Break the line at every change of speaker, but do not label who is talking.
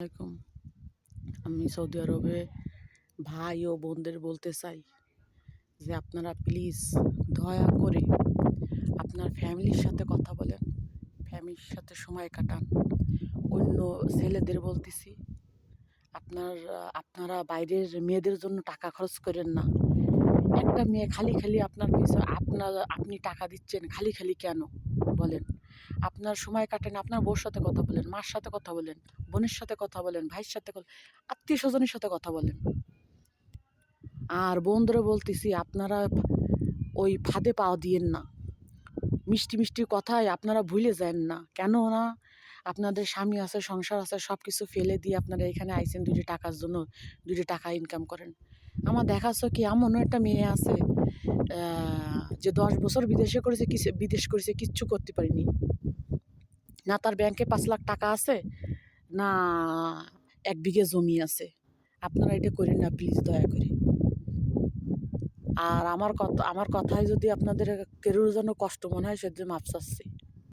আলাইকুম। আমি সৌদি আরবে ভাই ও বোনদের বলতে চাই যে আপনারা প্লিজ দয়া করে আপনার ফ্যামিলির সাথে কথা বলেন, ফ্যামিলির সাথে সময় কাটান। অন্য ছেলেদের বলতেছি আপনারা বাইরের মেয়েদের জন্য টাকা খরচ করেন না। একটা মেয়ে খালি আপনার পিছনে আপনি টাকা দিচ্ছেন খালি কেন বলেন? আপনার সময় কাটেন, আপনার বউর সাথে কথা বলেন, মার সাথে কথা বলেন, বোনের সাথে কথা বলেন, ভাইয়ের সাথে আত্মীয়-স্বজনের সাথে কথা বলেন। আর বোনদেরও বলতেছি আপনারা ওই ফাঁদে পা দিয়েন না। মিষ্টি কথায় আপনারা ভুলে যায়েন না। কেন না? আপনাদের স্বামী আছে, সংসার আছে, সব কিছু ফেলে দিয়ে আপনারা এখানে আইছেন ২টি টাকার জন্য, ২টি টাকা ইনকাম করেন। আমার দেখাচ্ছ কি এমনও একটা মেয়ে আছে যে ১০ বছর বিদেশ করেছে কিচ্ছু করতে পারিনি। না তার ব্যাংকে ৫ লাখ টাকা আছে, না ১ বিঘে জমি আছে। আপনারা এটা করেন না প্লিজ দয়া করে। আর আমার কথায় যদি আপনাদের কারোর জন্য কষ্ট মনে হয় সেজন্য মাপ চাচ্ছি।